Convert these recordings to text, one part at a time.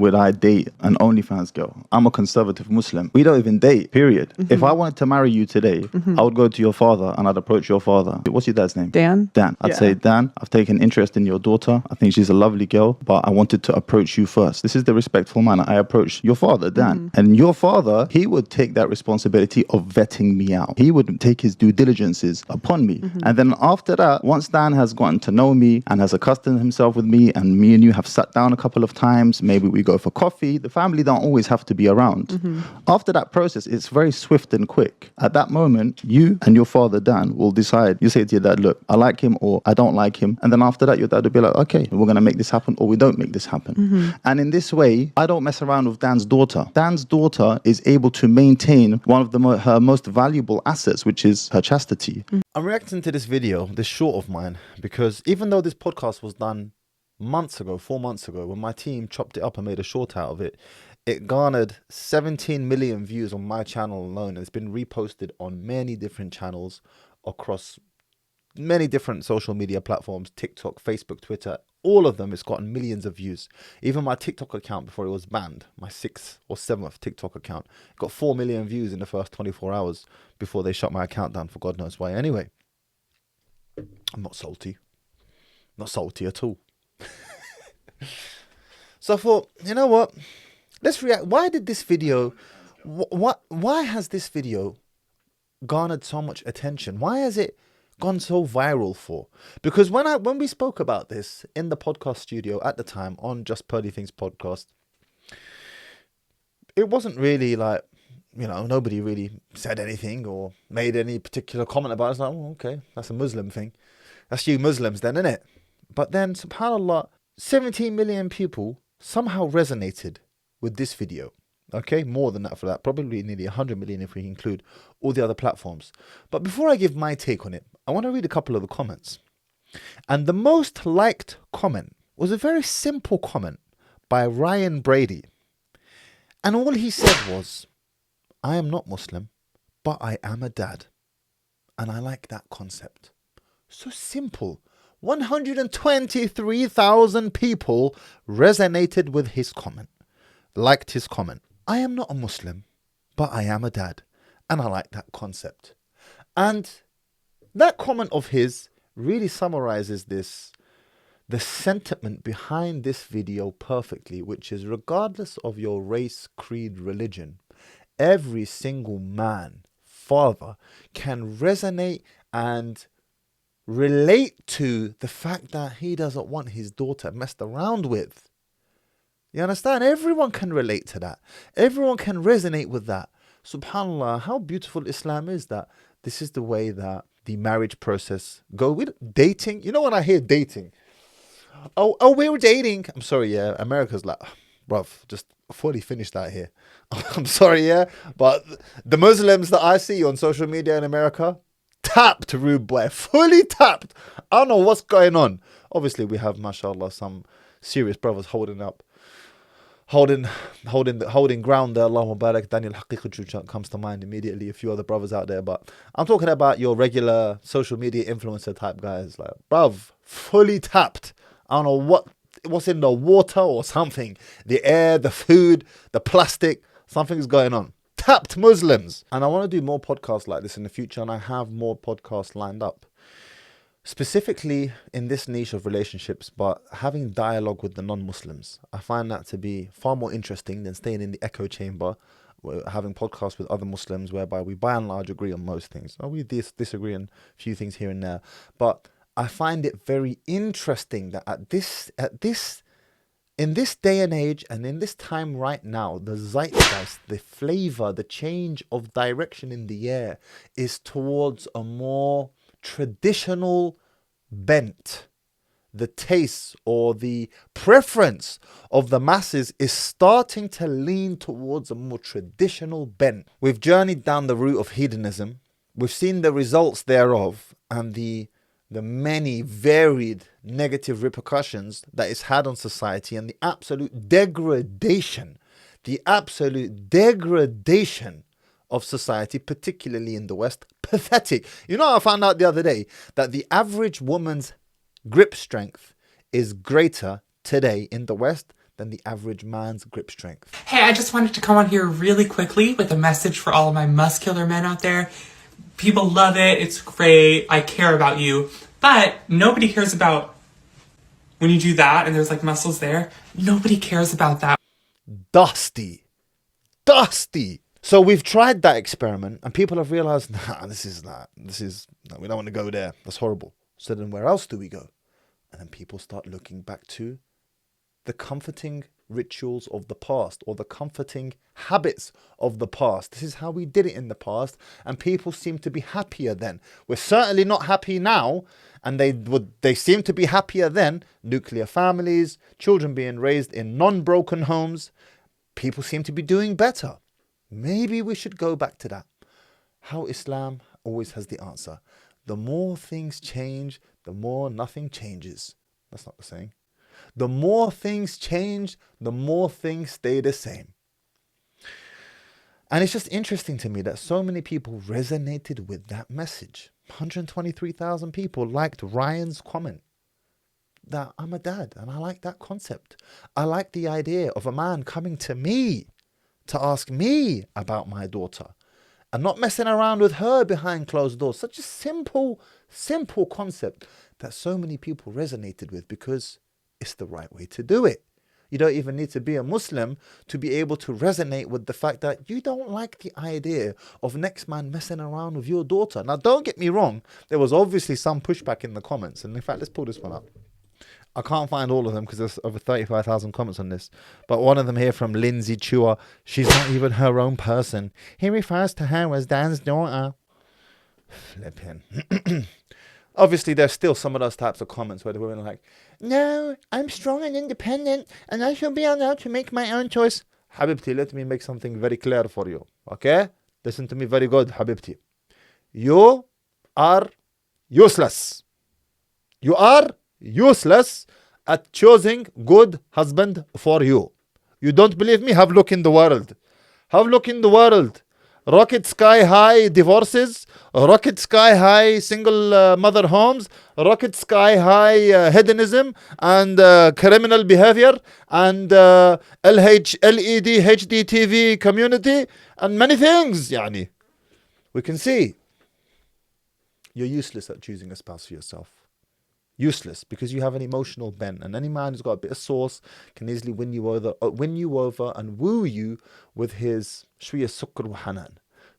would I date an OnlyFans girl? I'm a conservative Muslim. We don't even date, period. If I wanted to marry you today, I would go to your father and I'd approach your father. What's your dad's name? Dan. I'd say, Dan, I've taken interest in your daughter. I think she's a lovely girl, but I wanted to approach you first. This is the respectful manner. I approach your father, Dan. And your father, he would take that responsibility of vetting me out. He would take his due diligences upon me. And then after that, once Dan has gotten to know me and has accustomed himself with me, and me and you have sat down a couple of times, maybe we go for coffee, the family don't always have to be around. After that process, it's very swift and quick. At that moment, you and your father, Dan, will decide. You say to your dad, look, I like him or I don't like him. And then after that, your dad will be like, okay, we're going to make this happen or we don't make this happen. And in this way, I don't mess around with Dan's daughter. Dan's daughter is able to maintain one of her most valuable assets, which is her chastity. I'm reacting to this video, this short of mine, because even though this podcast was done months ago, 4 months ago, when my team chopped it up and made a short out of it, it garnered 17 million views on my channel alone. It's been reposted on many different channels across many different social media platforms, TikTok, Facebook, Twitter, all of them. It's gotten millions of views. Even my TikTok account before it was banned, my 6th or 7th TikTok account, got 4 million views in the first 24 hours before they shut my account down for God knows why. Anyway, I'm not salty. Not salty at all. So I thought, you know what? Let's react. Why did this video, why has this video garnered so much attention? Why has it gone so viral for? Because when we spoke about this in the podcast studio at the time on Just Purdy Things podcast, it wasn't really like, you know, nobody really said anything or made any particular comment about it. It's like, oh, okay, that's a Muslim thing. That's you Muslims then, innit? But then, subhanAllah, 17 million people somehow resonated with this video. Okay, more than that for that. Probably nearly 100 million if we include all the other platforms. But before I give my take on it, I want to read a couple of the comments. And the most liked comment was a very simple comment by Ryan Brady. And all he said was, I am not Muslim, but I am a dad. And I like that concept. So simple. 123,000 people resonated with his comment, liked his comment. I am not a Muslim, but I am a dad. And I like that concept. And that comment of his really summarizes the sentiment behind this video perfectly, which is regardless of your race, creed, religion, every single man, father, can resonate and relate to the fact that he doesn't want his daughter messed around with. You understand? Everyone can relate to that. Everyone can resonate with that. SubhanAllah, how beautiful Islam is that this is the way that the marriage process goes. With dating, you know, when I hear dating, oh, we're dating. I'm sorry, yeah. America's like, bruv, just fully finished that here. I'm sorry, yeah. But the Muslims that I see on social media in America, tapped, rude boy, fully tapped. I don't know what's going on. Obviously, we have, mashallah, some serious brothers holding ground there. Allahumma barak. Daniel Haqiqat comes to mind immediately. A few other brothers out there, but I'm talking about your regular social media influencer type guys. Like, bruv, fully tapped. I don't know what's in the water or something. The air, the food, the plastic. Something's going on. Tapped Muslims. And I want to do more podcasts like this in the future, and I have more podcasts lined up. Specifically in this niche of relationships, but having dialogue with the non-Muslims. I find that to be far more interesting than staying in the echo chamber, having podcasts with other Muslims whereby we by and large agree on most things. We disagree on a few things here and there. But I find it very interesting that in this day and age and in this time right now, the zeitgeist, the flavor, the change of direction in the air is towards a more traditional bent. The taste or the preference of the masses is starting to lean towards a more traditional bent. We've journeyed down the route of hedonism. We've seen the results thereof and the many varied negative repercussions that it's had on society and the absolute degradation of society, particularly in the West. Pathetic. You know, I found out the other day that the average woman's grip strength is greater today in the West than the average man's grip strength. Hey, I just wanted to come on here really quickly with a message for all of my muscular men out there. People love it. It's great. I care about you. But nobody cares about when you do that and there's like muscles there. Nobody cares about that. Dusty. So we've tried that experiment and people have realized, we don't want to go there. That's horrible. So then where else do we go? And then people start looking back to the comforting rituals of the past, or the comforting habits of the past. This is how we did it in the past, and people seem to be happier then. We're certainly not happy now, and they seem to be happier then. Nuclear families, children being raised in non-broken homes. People seem to be doing better. Maybe we should go back to that. How Islam always has the answer. The more things change, the more nothing changes. That's not the saying. The more things change, the more things stay the same. And it's just interesting to me that so many people resonated with that message. 123,000 people liked Ryan's comment that I'm a dad, and I like that concept. I like the idea of a man coming to me to ask me about my daughter and not messing around with her behind closed doors. Such a simple concept that so many people resonated with because it's the right way to do it. You don't even need to be a Muslim to be able to resonate with the fact that you don't like the idea of next man messing around with your daughter. Now, don't get me wrong. There was obviously some pushback in the comments. And in fact, let's pull this one up. I can't find all of them because there's over 35,000 comments on this. But one of them here from Lindsay Chua. She's not even her own person. He refers to her as Dan's daughter. Flipping. Obviously, there's still some of those types of comments where the women are like, no, I'm strong and independent and I shall be allowed to make my own choice. Habibti, let me make something very clear for you. Okay? Listen to me very good, Habibti. You are useless. You are useless at choosing good husband for you. You don't believe me? Have a look in the world. Have a look in the world. Rocket sky high divorces, rocket sky high single mother homes, rocket sky high hedonism and criminal behavior and LED HD TV community and many things. Yani, we can see you're useless at choosing a spouse for yourself. Useless because you have an emotional bent, and any man who's got a bit of sauce can easily win you over and woo you with his shwiya sukkar wa hanan,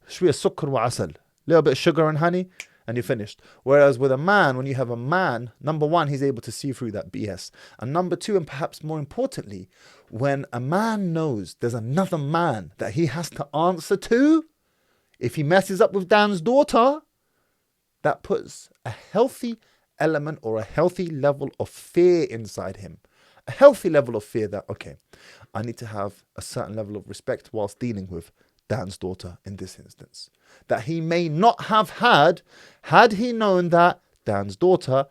shwiya sukkar wa asal, little bit of sugar and honey, and you're finished. Whereas with a man, when you have a man, number one, he's able to see through that BS, and number two, and perhaps more importantly, when a man knows there's another man that he has to answer to, if he messes up with Dan's daughter, that puts a healthy element or a healthy level of fear inside him. A healthy level of fear that, okay, I need to have a certain level of respect whilst dealing with Dan's daughter in this instance. That he may not have had he known that Dan's daughter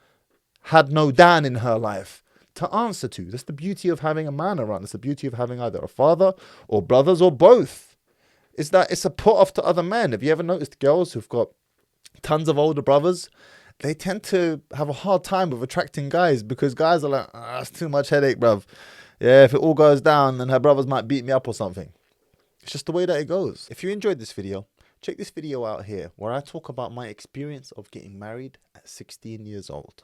had no Dan in her life to answer to. That's the beauty of having a man around. That's the beauty of having either a father or brothers or both. Is that it's a put off to other men. Have you ever noticed girls who've got tons of older brothers? They tend to have a hard time with attracting guys because guys are like, that's too much headache, bruv. Yeah, if it all goes down, then her brothers might beat me up or something. It's just the way that it goes. If you enjoyed this video, check this video out here where I talk about my experience of getting married at 16 years old.